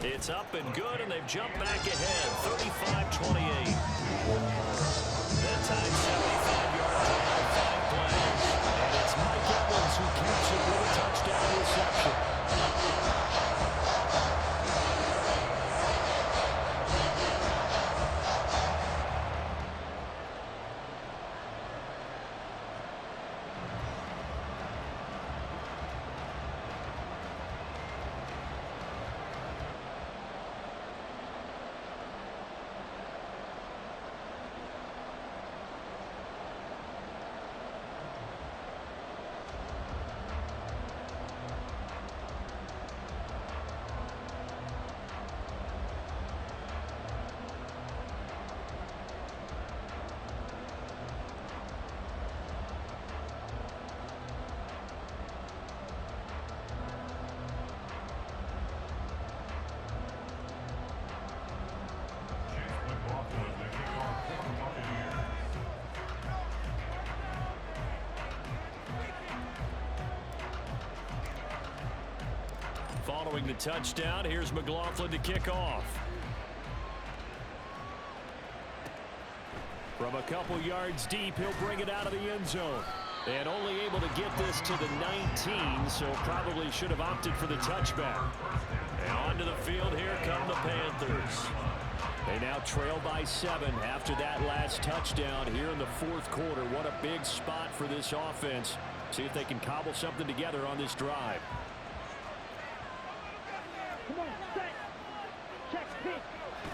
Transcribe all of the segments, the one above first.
It's up and good, and they've jumped back ahead, 35-28. That time, 75-yard drive, 5 plays. And it's Mike Evans who keeps it with a touchdown reception. Following the touchdown, here's McLaughlin to kick off. From a couple yards deep, he'll bring it out of the end zone. And only able to get this to the 19, so probably should have opted for the touchback. And onto the field, here come the Panthers. They now trail by 7 after that last touchdown here in the fourth quarter. What a big spot for this offense. See if they can cobble something together on this drive.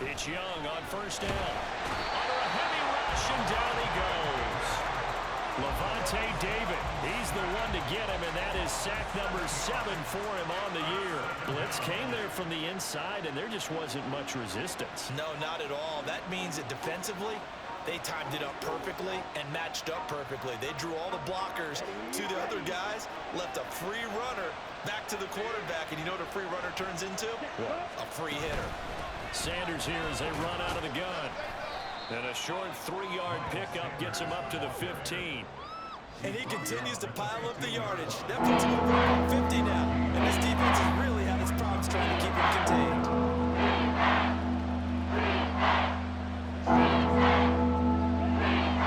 It's Young on first down. Under a heavy rush, and down he goes. Levante David, he's the one to get him, and that is sack number 7 for him on the year. Blitz came there from the inside, and there just wasn't much resistance. No, not at all. That means that defensively, they timed it up perfectly and matched up perfectly. They drew all the blockers to the other guys, left a free runner back to the quarterback, and you know what a free runner turns into? What? A free hitter. Sanders here as they run out of the gun. And a short 3-yard pickup gets him up to the 15. And he continues to pile up the yardage. That puts him over on 50 now. And this defense has really had its problems trying to keep him contained.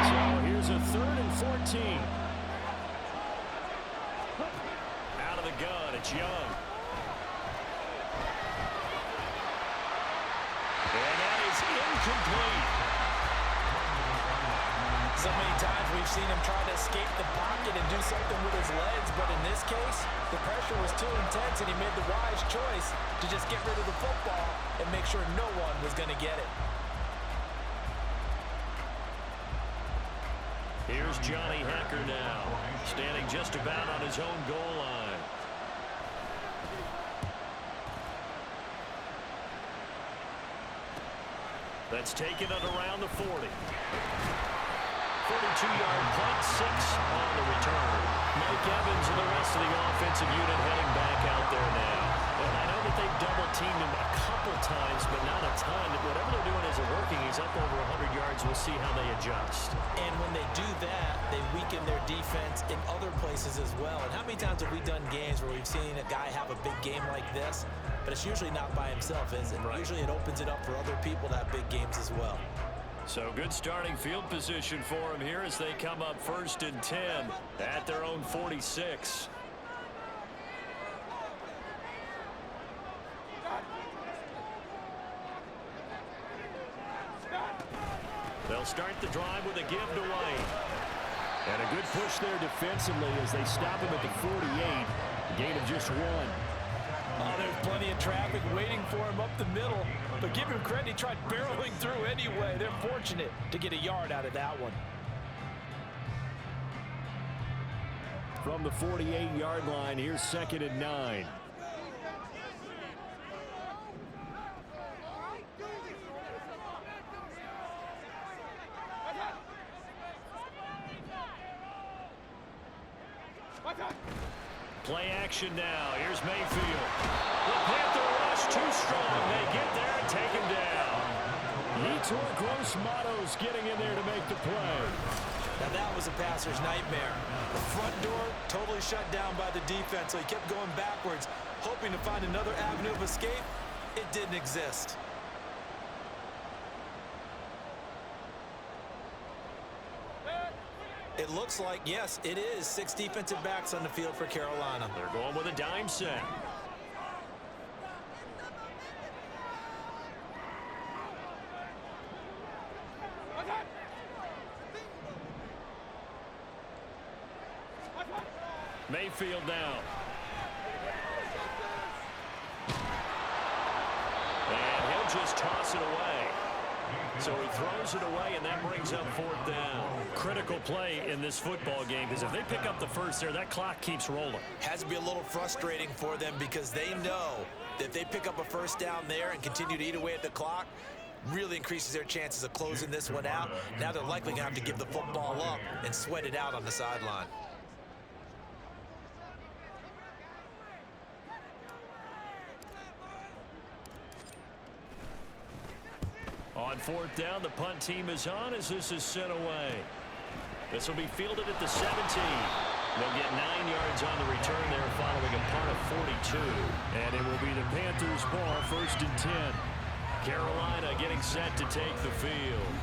So here's a 3rd and 14. Out of the gun, it's Young. And that is incomplete. So many times we've seen him try to escape the pocket and do something with his legs, but in this case, the pressure was too intense and he made the wise choice to just get rid of the football and make sure no one was going to get it. Here's Johnny Hacker now, standing just about on his own goal line. That's taken it around the 40. 42-yard punt, 6 on the return. Mike Evans and the rest of the offensive unit heading back out there now. And I know that they've double-teamed him a couple times, but not a ton. Whatever they're doing isn't working. He's up over 100 yards. We'll see how they adjust. And when they do that, they weaken their defense in other places as well. And how many times have we done games where we've seen a guy have a big game like this, but it's usually not by himself, is it? Right. Usually it opens it up for other people to have big games as well. So good starting field position for him here as they come up 1st and 10 at their own 46. They'll start the drive with a give to White. And a good push there defensively as they stop him at the 48. Gain of just 1. Oh, there's plenty of traffic waiting for him up the middle. But give him credit, he tried barreling through anyway. They're fortunate to get a yard out of that one. From the 48-yard line, here's 2nd and 9. Play action now. Here's Mayfield. The Panther rush too strong. They get there and take him down. Yetur Gross-Matos getting in there to make the play. Now that was a passer's nightmare. The front door totally shut down by the defense, so he kept going backwards, hoping to find another avenue of escape, It didn't exist. It looks like, yes, it is 6 defensive backs on the field for Carolina. They're going with a dime set. Mayfield now. And he'll just toss it away. So he throws it away, and that brings up 4th down. Critical play in this football game, because if they pick up the first there, that clock keeps rolling. Has to be a little frustrating for them because they know that if they pick up a first down there and continue to eat away at the clock, really increases their chances of closing this one out. Now they're likely going to have to give the football up and sweat it out on the sideline. On 4th down, the punt team is on as this is sent away. This will be fielded at the 17. They'll get 9 yards on the return there following a punt of 42. And it will be the Panthers' ball, 1st and 10. Carolina getting set to take the field.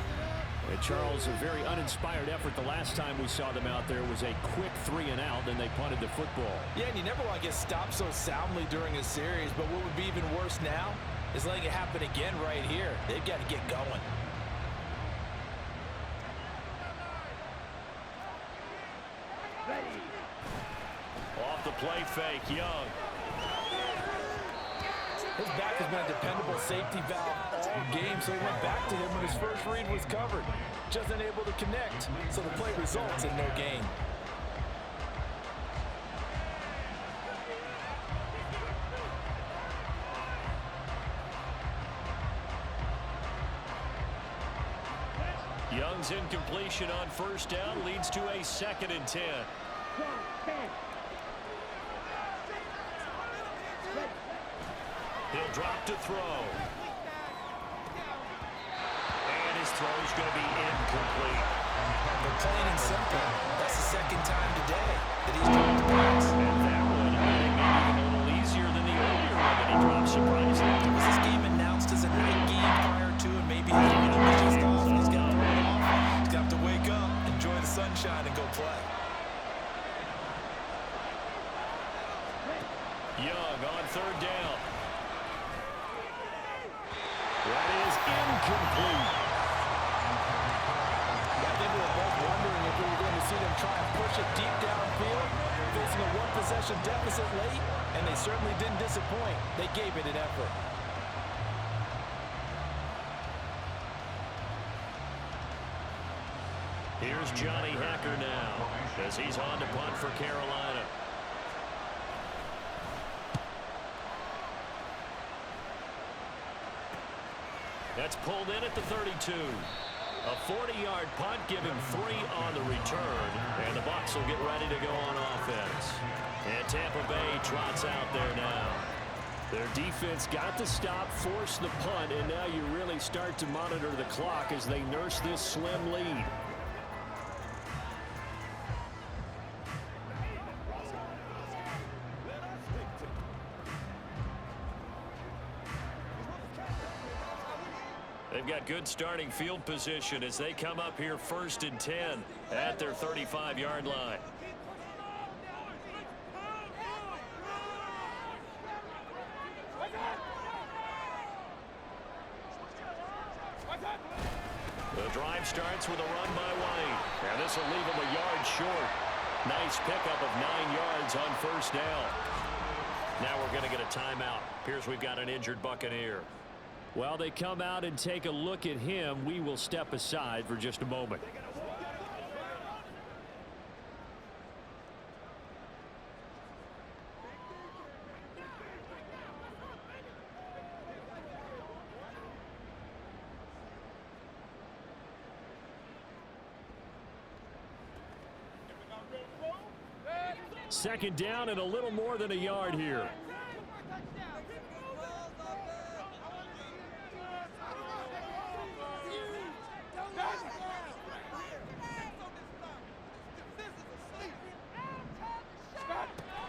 And Charles, a very uninspired effort. The last time we saw them out there was a quick 3 and out, then they punted the football. Yeah, and you never want to get stopped so soundly during a series, but what would be even worse now is letting it happen again right here. They've got to get going. Off the play fake, Young. His back has been a dependable safety valve all game, so he went back to him when his first read was covered. Just unable to connect, so the play results in no gain. Young's incompletion on 1st down leads to a 2nd and 10. He'll drop to throw. And his throw's going to be incomplete. But plain and simple, that's the 2nd time today that he's dropped the pass. And that one, maybe even a little easier than the earlier one that he dropped surprisingly. Was this game announced as a night game prior to, and maybe his rhythm was just off, and he's got to throw it off. He's got to wake up, enjoy the sunshine, and go play. Young on 3rd down. That is incomplete. I think we were both wondering if we were going to see them try and push it deep downfield, facing a 1-possession deficit late, and they certainly didn't disappoint. They gave it an effort. Here's Johnny Hacker now as he's on to punt for Carolina. That's pulled in at the 32. A 40-yard punt, giving 3 on the return, and the Bucs will get ready to go on offense. And Tampa Bay trots out there now. Their defense got the stop, forced the punt, and now you really start to monitor the clock as they nurse this slim lead. They've got good starting field position as they come up here 1st and 10 at their 35-yard line. The drive starts with a run by White, and this will leave him a yard short. Nice pickup of 9 yards on 1st down. Now we're going to get a timeout. Appears we've got an injured Buccaneer. While they come out and take a look at him, we will step aside for just a moment. Second down and a little more than a yard here.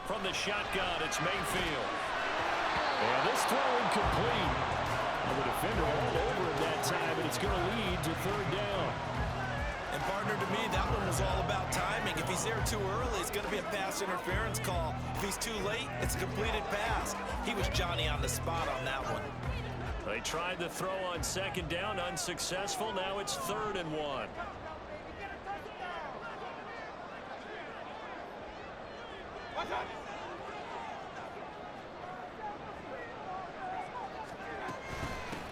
From the shotgun, it's Mayfield. And this throw incomplete. And the defender all over him that time, and it's going to lead to third down. And partner, to me, that one was all about timing. If he's there too early, it's going to be a pass interference call. If he's too late, it's a completed pass. He was Johnny on the spot on that one. They tried the throw on second down, unsuccessful. Now it's 3rd and 1.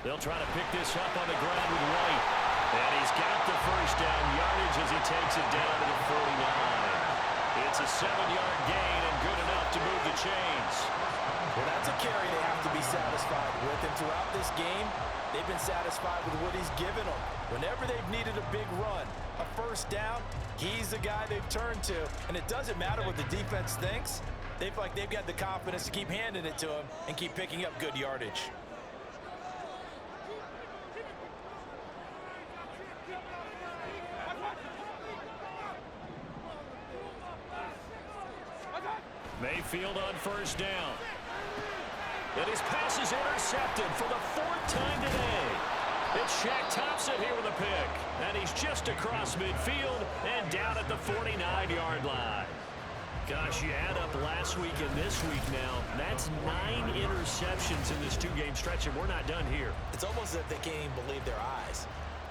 They'll try to pick this up on the ground with White. And he's got the first down yardage as he takes it down to the 49. It's a 7-yard gain and good enough to move the chains. Well, that's a carry they have to be satisfied with. And throughout this game, they've been satisfied with what he's given them. Whenever they've needed a big run, a first down, he's the guy they've turned to. And it doesn't matter what the defense thinks. They feel like they've got the confidence to keep handing it to him and keep picking up good yardage. Mayfield on first down. And his pass is intercepted for the 4th time today. It's Shaq Thompson here with a pick. And he's just across midfield and down at the 49-yard line. Gosh, you add up last week and this week now. That's 9 interceptions in this 2-game stretch, and we're not done here. It's almost as if they can't even believe their eyes.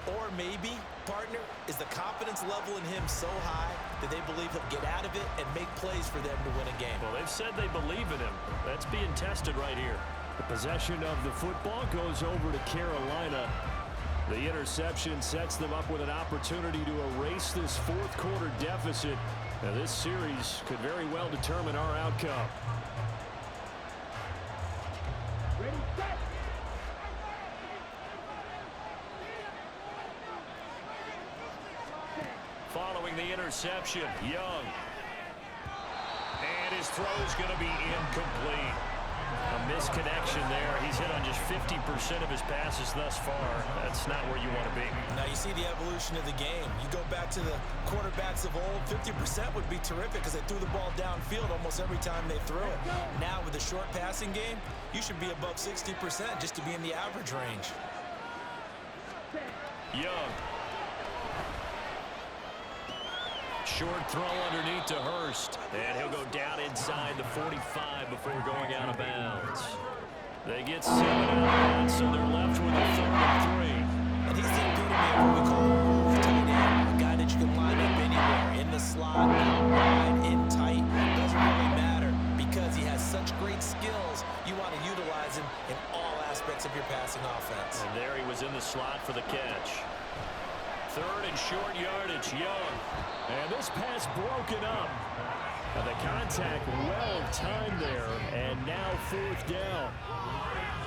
Or maybe, partner, is the confidence level in him so high that they believe he'll get out of it and make plays for them to win a game. Well, they've said they believe in him. That's being tested right here. The possession of the football goes over to Carolina. The interception sets them up with an opportunity to erase this 4th quarter deficit. Now, this series could very well determine our outcome. Ready, set. Following the interception, Young. And his throw is going to be incomplete. A misconnection there. He's hit on just 50% of his passes thus far. That's not where you want to be. Now you see the evolution of the game. You go back to the quarterbacks of old, 50% would be terrific because they threw the ball downfield almost every time they threw it. Now with the short passing game, you should be above 60% just to be in the average range. Young. Short throw underneath to Hurst. And he'll go down inside the 45 before going out of bounds. They get 7 out of bounds, so they're left with a 3rd and 3. And he's the epitome of what we call a move tight end. A guy that you can line up anywhere. In the slot, out wide, in tight. Doesn't really matter because he has such great skills. You want to utilize him in all aspects of your passing offense. And there he was in the slot for the catch. 3rd and short yardage, Young. And this pass broken up. And the contact well timed there. And now 4th down.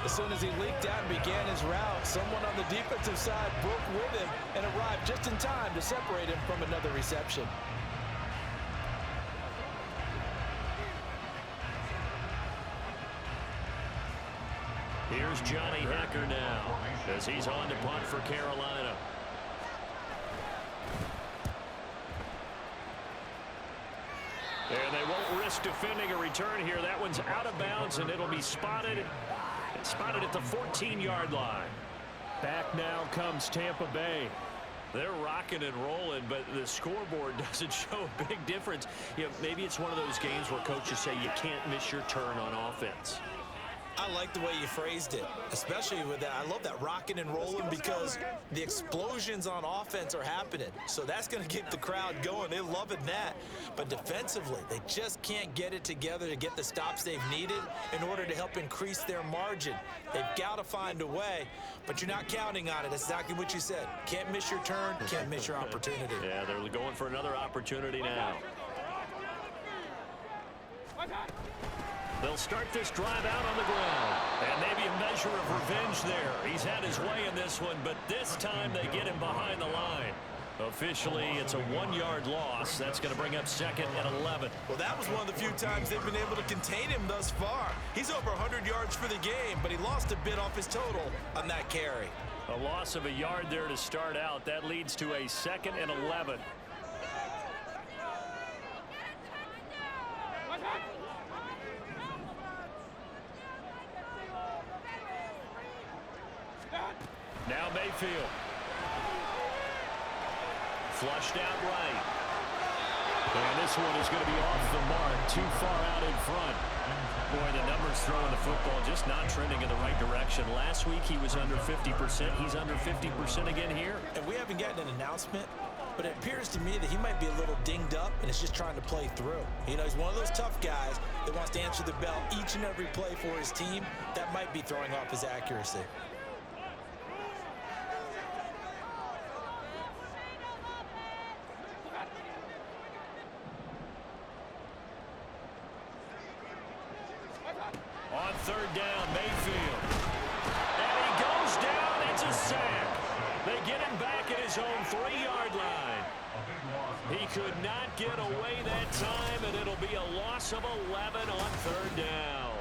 As soon as he leaked out and began his route, someone on the defensive side broke with him and arrived just in time to separate him from another reception. Here's Johnny Hecker now as he's on to punt for Carolina. And they won't risk defending a return here. That one's out of bounds, and it'll be spotted at the 14-yard line. Back now comes Tampa Bay. They're rocking and rolling, but the scoreboard doesn't show a big difference. You know, maybe it's one of those games where coaches say you can't miss your turn on offense. I like the way you phrased it, especially with that. I love that rocking and rolling because the explosions on offense are happening. So that's going to get the crowd going. They're loving that. But defensively, they just can't get it together to get the stops they've needed in order to help increase their margin. They've got to find a way, but you're not counting on it. That's exactly what you said. Can't miss your turn, can't miss your opportunity. Yeah, they're going for another opportunity now. They'll start this drive out on the ground. And maybe a measure of revenge there. He's had his way in this one, but this time they get him behind the line. Officially, it's a 1-yard loss. That's going to bring up 2nd and 11. Well, that was one of the few times they've been able to contain him thus far. He's over 100 yards for the game, but he lost a bit off his total on that carry. A loss of a yard there to start out. That leads to a 2nd and 11. Now Mayfield. Flushed out right. And this one is going to be off the mark, too far out in front. Boy, the numbers throwing the football just not trending in the right direction. Last week he was under 50%. He's under 50% again here. And we haven't gotten an announcement, but it appears to me that he might be a little dinged up and is just trying to play through. You know, he's one of those tough guys that wants to answer the bell each and every play for his team. That might be throwing off his accuracy. On third down, Mayfield. And he goes down. It's a sack. They get him back at his own 3-yard line. He could not get away that time, and it'll be a loss of 11 on third down.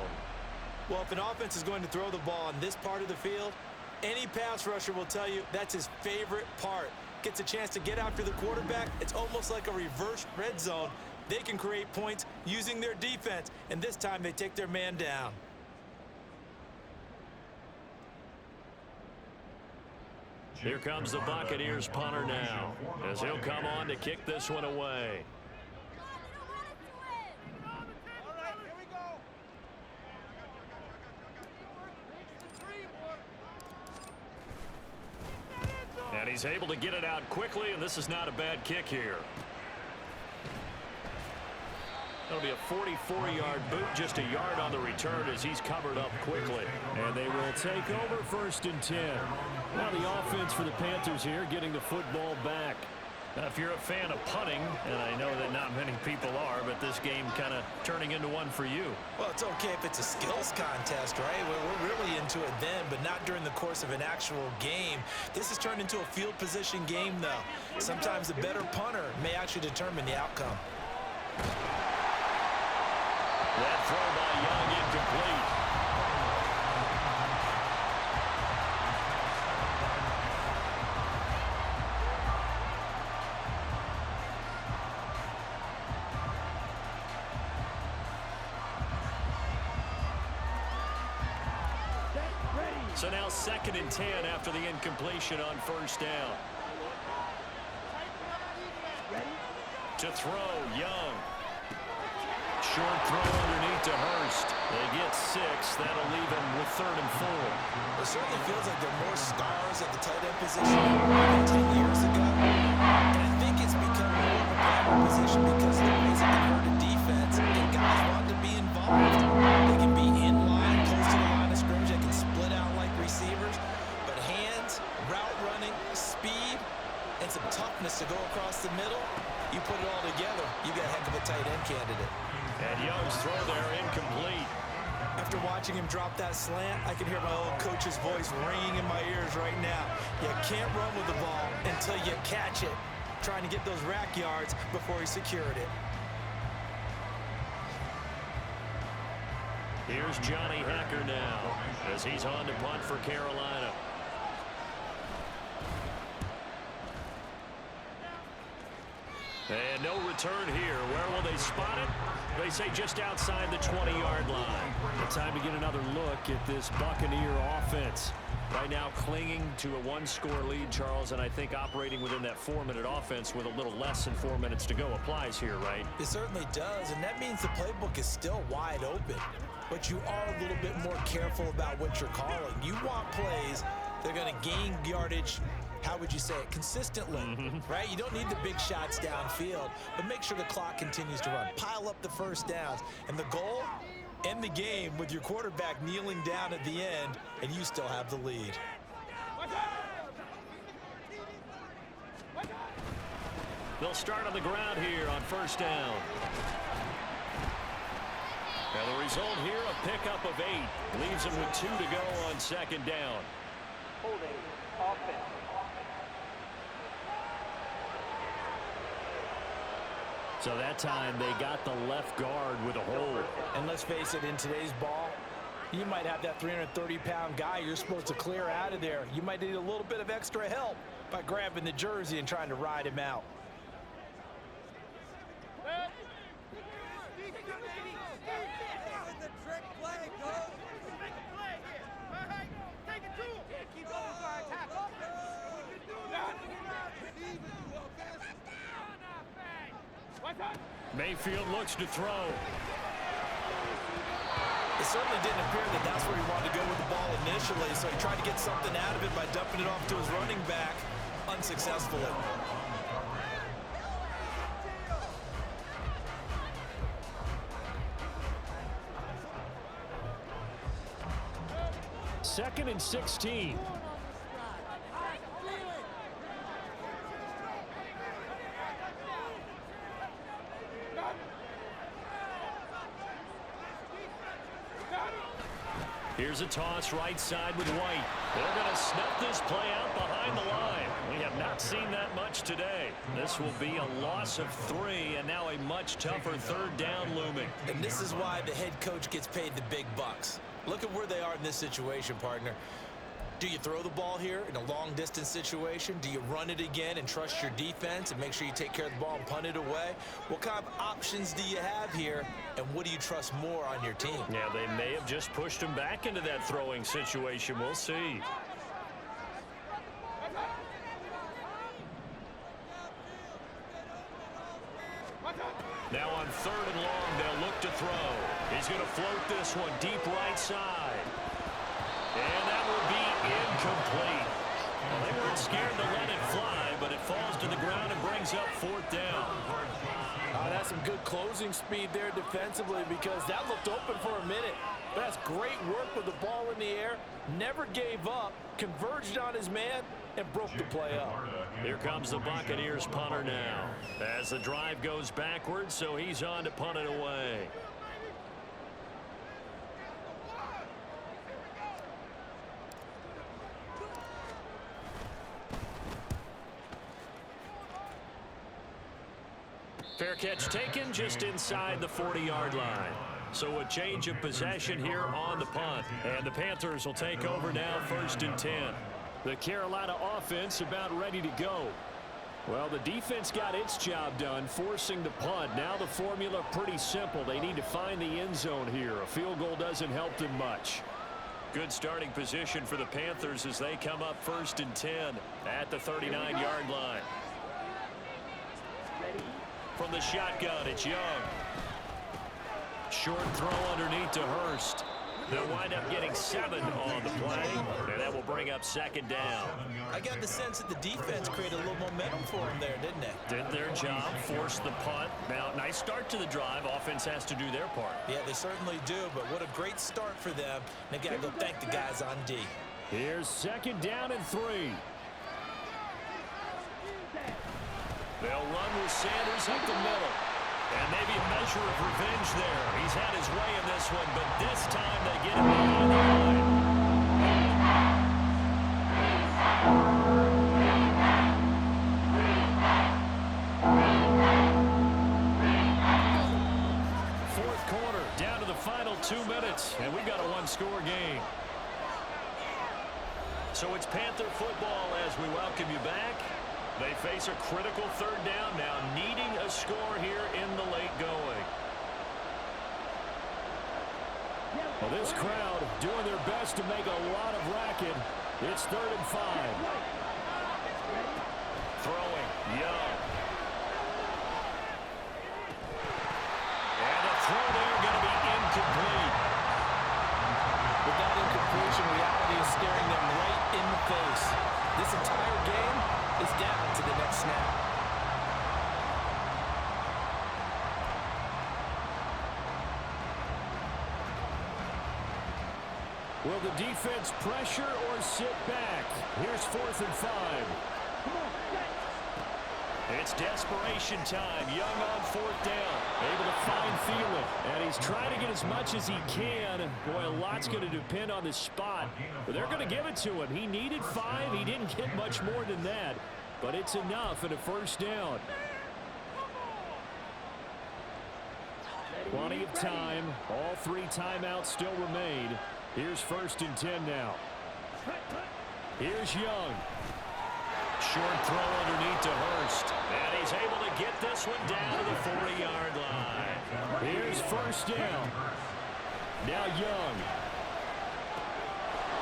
Well, if an offense is going to throw the ball on this part of the field, any pass rusher will tell you that's his favorite part. Gets a chance to get after the quarterback. It's almost like a reverse red zone. They can create points using their defense, and this time they take their man down. Here comes the Buccaneers punter now, as he'll come on to kick this one away. And he's able to get it out quickly, and this is not a bad kick here. That'll be a 44-yard boot, just a yard on the return as he's covered up quickly. And they will take over 1st and 10. Now the offense for the Panthers here getting the football back. Now, if you're a fan of punting, and I know that not many people are, but this game kind of turning into one for you. Well, it's okay if it's a skills contest, right? We're really into it then, but not during the course of an actual game. This has turned into a field position game, though. Sometimes the better punter may actually determine the outcome. That throw by Young incomplete. So now 2nd and 10 after the incompletion on 1st down. To throw, Young. Short throw underneath to Hurst. They get 6. That'll leave him with 3rd and 4. It certainly feels like there are more stars at the tight end position than 10 years ago. And I think it's become more of a primary position because of the ways it can hurt a defense and guys want to be involved. They can be in line, close to the line of scrimmage. They can split out like receivers. But hands, route running, speed, and some toughness to go across the middle, you put it all together, you got a heck of a tight end candidate. And Young's throw there incomplete. After watching him drop that slant, I can hear my old coach's voice ringing in my ears right now. You can't run with the ball until you catch it. Trying to get those rack yards before he secured it. Here's Johnny Hacker now as he's on to punt for Carolina. And no return here. Where will they spot it? They say just outside the 20-yard line. The time to get another look at this Buccaneer offense. Right now clinging to a 1-score lead, Charles, and I think operating within that 4-minute offense with a little less than 4 minutes to go applies here, right? It certainly does, and that means the playbook is still wide open. But you are a little bit more careful about what you're calling. You want plays that are going to gain yardage, how would you say it, consistently, right? You don't need the big shots downfield, but make sure the clock continues to run. Pile up the first downs. And the goal, end the game with your quarterback kneeling down at the end, and you still have the lead. They'll start on the ground here on 1st down. And the result here, a pickup of 8. Leaves them with 2 to go on 2nd down. Holding offense. So that time they got the left guard with a hold. And let's face it, in today's ball, you might have that 330-pound guy you're supposed to clear out of there. You might need a little bit of extra help by grabbing the jersey and trying to ride him out. Keep going for our tackle. Mayfield looks to throw. It certainly didn't appear that that's where he wanted to go with the ball initially, so he tried to get something out of it by dumping it off to his running back unsuccessfully. Second and 16. Here's a toss right side with White. They're going to snuff this play out behind the line. We have not seen that much today. This will be a loss of 3, and now a much tougher third down looming. And this is why the head coach gets paid the big bucks. Look at where they are in this situation, partner. Do you throw the ball here in a long-distance situation? Do you run it again and trust your defense and make sure you take care of the ball and punt it away? What kind of options do you have here, and what do you trust more on your team? Yeah, they may have just pushed him back into that throwing situation. We'll see. Now on 3rd and long, they'll look to throw. He's going to float this one deep right side. And that will be incomplete. Well, they weren't scared to let it fly, but it falls to the ground and brings up 4th down. That's some good closing speed there defensively, because that looked open for a minute. But that's great work with the ball in the air. Never gave up, converged on his man, and broke the play up. Here comes the Buccaneers punter now. As the drive goes backwards, so he's on to punt it away. Fair catch taken just inside the 40-yard line. So a change of possession here on the punt. And the Panthers will take over now, 1st and 10. The Carolina offense about ready to go. Well, the defense got its job done, forcing the punt. Now the formula pretty simple. They need to find the end zone here. A field goal doesn't help them much. Good starting position for the Panthers as they come up 1st and 10 at the 39-yard line. From the shotgun, it's Young. Short throw underneath to Hurst. They'll wind up getting 7 on the play, and that will bring up 2nd down. I got the sense that the defense created a little momentum for them there, didn't they? Did their job, forced the punt. Now, nice start to the drive. Offense has to do their part. Yeah, they certainly do, but what a great start for them. They got to go thank the guys on D. Here's 2nd down and 3. They'll run with Sanders up the middle. And maybe a measure of revenge there. He's had his way in this one, but this time they get him behind the line. Fourth quarter, down to the final 2 minutes, and we've got a 1-score game. So it's Panther football as we welcome you back. They face a critical 3rd down now, needing a score here in the late going. Well, this crowd doing their best to make a lot of racket. It's 3rd and 5. Throwing, Young. And the throw there going to be incomplete. With that incompletion, reality is staring them right in the face. This entire game is down to the next snap. Will the defense pressure or sit back? Here's 4th and 5. It's desperation time. Young on 4th down. Able to find Thielen. And he's trying to get as much as he can. Boy, a lot's going to depend on the spot. But they're going to give it to him. He needed 5. He didn't get much more than that. But it's enough at a 1st down. Plenty of time. All 3 timeouts still remain. Here's 1st and 10 now. Here's Young. Short throw underneath to Hurst. And he's able to get this one down to the 40-yard line. Here's 1st down. Now Young.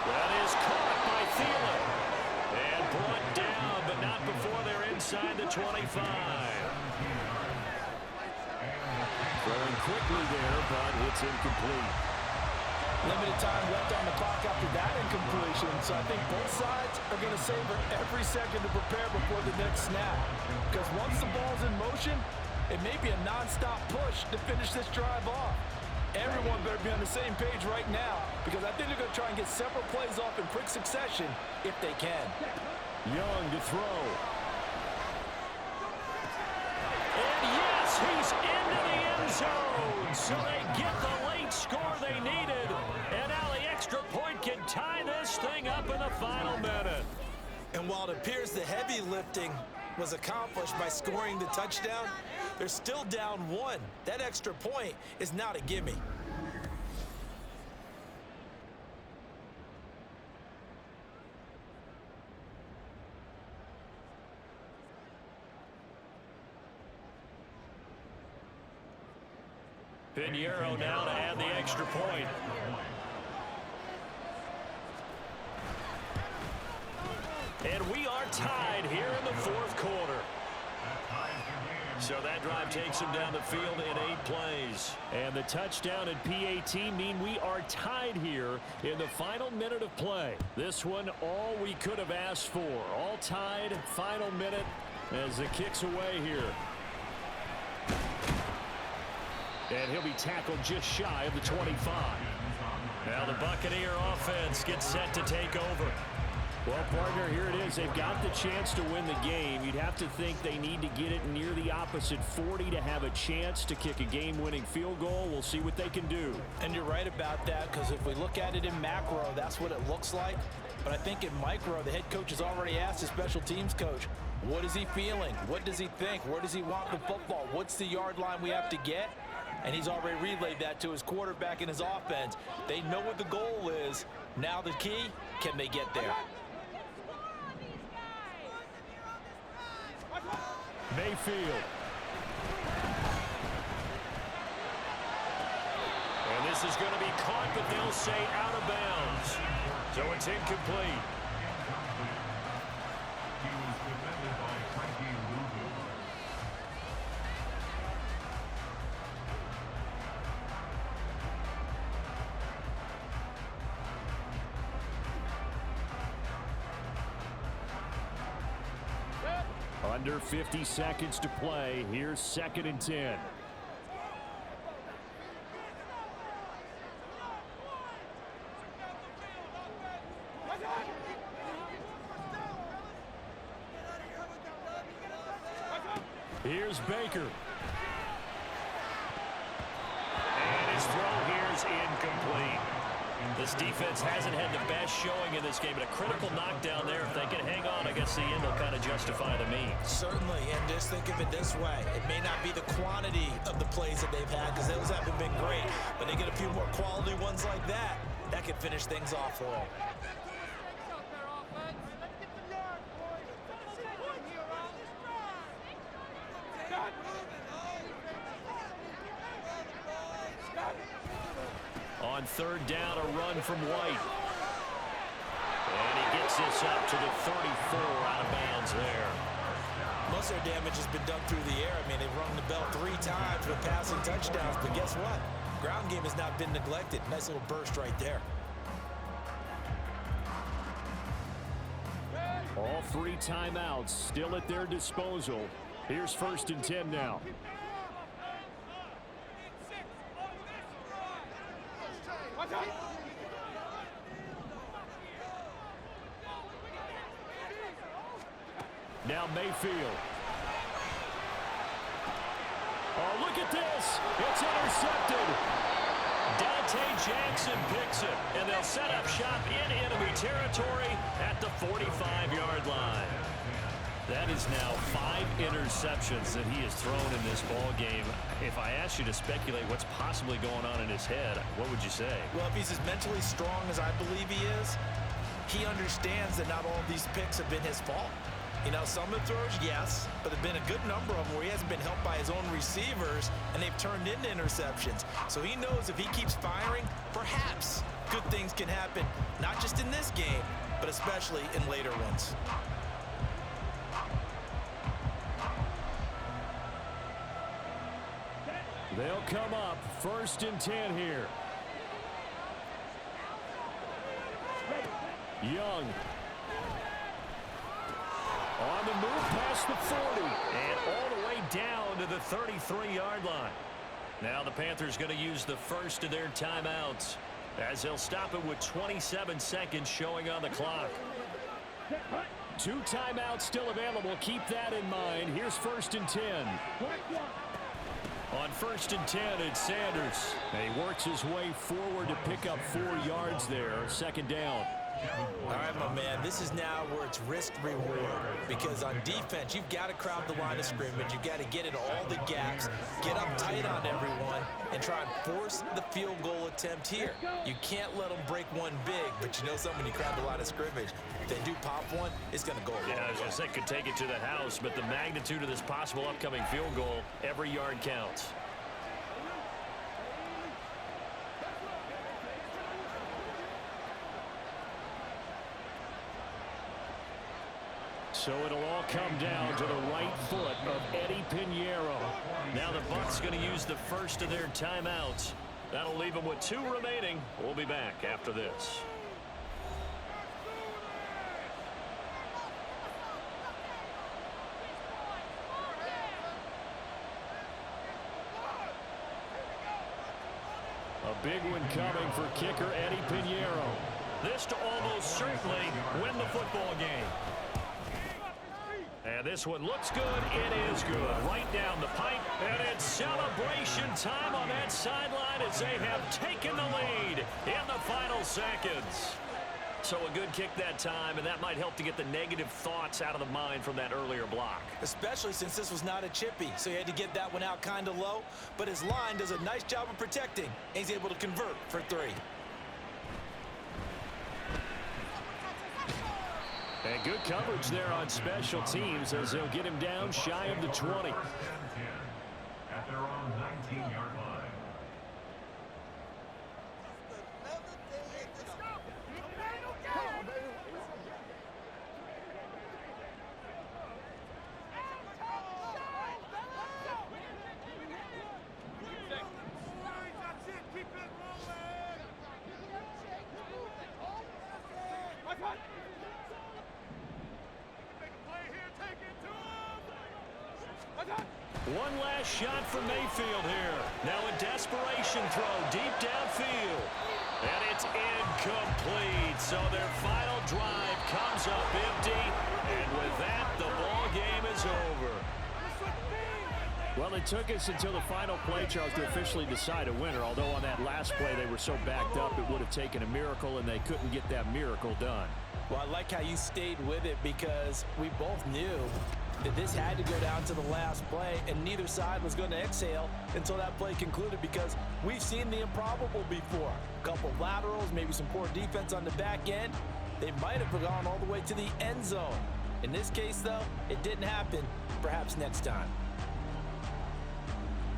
That is caught by Thielen. And brought down, but not before they're inside the 25. quickly there, but it's incomplete. Limited time left on the clock after that incompletion, so I think both sides are going to savor every second to prepare before the next snap. Because once the ball's in motion, it may be a non-stop push to finish this drive off. Everyone better be on the same page right now, because I think they're going to try and get several plays off in quick succession if they can. Young to throw. And yes, he's into the end zone. So they get the late score they needed. And now the extra point can tie this thing up in the final minute. And while it appears the heavy lifting was accomplished by scoring the touchdown, they're still down one. That extra point is not a gimme. Pinheiro now to add the extra point. And we are tied here in the fourth quarter. So that drive takes him down the field in 8 plays. And the touchdown and PAT mean we are tied here in the final minute of play. This one, all we could have asked for. All tied, final minute as the kick's away here. And he'll be tackled just shy of the 25. Now the Buccaneer offense gets set to take over. Well, partner, here it is. They've got the chance to win the game. You'd have to think they need to get it near the opposite 40 to have a chance to kick a game-winning field goal. We'll see what they can do. And you're right about that, because if we look at it in macro, that's what it looks like. But I think in micro, the head coach has already asked the special teams coach, what is he feeling? What does he think? Where does he want the football? What's the yard line we have to get? And he's already relayed that to his quarterback and his offense. They know what the goal is. Now the key, can they get there? Mayfield. And this is going to be caught, but they'll say out of bounds. So it's incomplete. Under 50 seconds to play. Here's 2nd and 10. Here's Baker. And his throw here is incomplete. This defense hasn't had the best showing in this game, but a critical knockdown there. If they can hang on, I guess the end will kind of justify the means. Certainly, and just think of it this way. It may not be the quantity of the plays that they've had, because those haven't been great, but they get a few more quality ones like that, that could finish things off for them. On 3rd down, a run from White. And he gets this up to the 34, out of bounds there. Most of their damage has been done through the air. I mean, they've rung the bell 3 times with passing touchdowns, but guess what? Ground game has not been neglected. Nice little burst right there. All 3 timeouts still at their disposal. Here's 1st and 10 now. Now Mayfield. Oh, look at this. It's intercepted. Dante Jackson picks it, and they'll set up shop in enemy territory at the 45-yard line. That is now 5 interceptions that he has thrown in this ball game. If I asked you to speculate what's possibly going on in his head, what would you say? Well, if he's as mentally strong as I believe he is, he understands that not all of these picks have been his fault. You know, some of the throws, yes, but there have been a good number of them where he hasn't been helped by his own receivers, and they've turned into interceptions. So he knows if he keeps firing, perhaps good things can happen, not just in this game, but especially in later ones. They'll come up 1st and 10 here. Young. On the move past the 40. And all the way down to the 33-yard line. Now the Panthers going to use the first of their timeouts as they'll stop it with 27 seconds showing on the clock. 2 timeouts still available. Keep that in mind. Here's 1st and 10. On 1st and 10, it's Sanders. And he works his way forward to pick up 4 yards there. 2nd down. All right, my man, this is now where it's risk-reward, because on defense, you've got to crowd the line of scrimmage. You've got to get into all the gaps, get up tight on everyone, and try and force the field goal attempt here. You can't let them break one big, but you know something, when you crowd the line of scrimmage, if they do pop one, it's going to go a long way. Yeah, I was going to say, could take it to the house, but the magnitude of this possible upcoming field goal, every yard counts. So it'll all come down to the right foot of Eddie Pinheiro. Now the Bucs going to use the first of their timeouts. That'll leave them with 2 remaining. We'll be back after this. A big one coming for kicker Eddie Pinheiro. This to almost certainly win the football game. And this one looks good. It is good. Right down the pipe. And it's celebration time on that sideline as they have taken the lead in the final seconds. So a good kick that time, and that might help to get the negative thoughts out of the mind from that earlier block. Especially since this was not a chippy, so he had to get that one out kind of low. But his line does a nice job of protecting, and he's able to convert for 3. And good coverage there on special teams as they'll get him down shy of the 20. At their own 19-yard line. One last shot for Mayfield here. Now a desperation throw deep downfield. And it's incomplete. So their final drive comes up empty. And with that, the ball game is over. Well, it took us until the final play, Charles, to officially decide a winner. Although on that last play they were so backed up it would have taken a miracle, and they couldn't get that miracle done. Well, I like how you stayed with it, because we both knew that this had to go down to the last play, and neither side was going to exhale until that play concluded, because we've seen the improbable before. A couple laterals, maybe some poor defense on the back end. They might have gone all the way to the end zone. In this case, though, it didn't happen. Perhaps next time.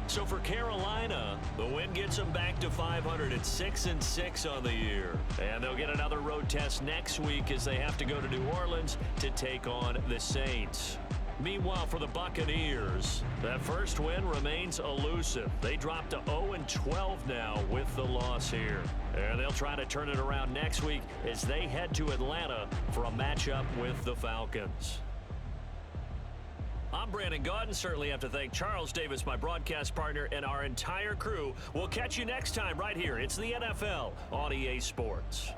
So for Carolina, the win gets them back to 500 at 6-6 on the year. And they'll get another road test next week as they have to go to New Orleans to take on the Saints. Meanwhile, for the Buccaneers, that first win remains elusive. They drop to 0-12 now with the loss here. And they'll try to turn it around next week as they head to Atlanta for a matchup with the Falcons. I'm Brandon Gaudin. Certainly have to thank Charles Davis, my broadcast partner, and our entire crew. We'll catch you next time right here. It's the NFL on EA Sports.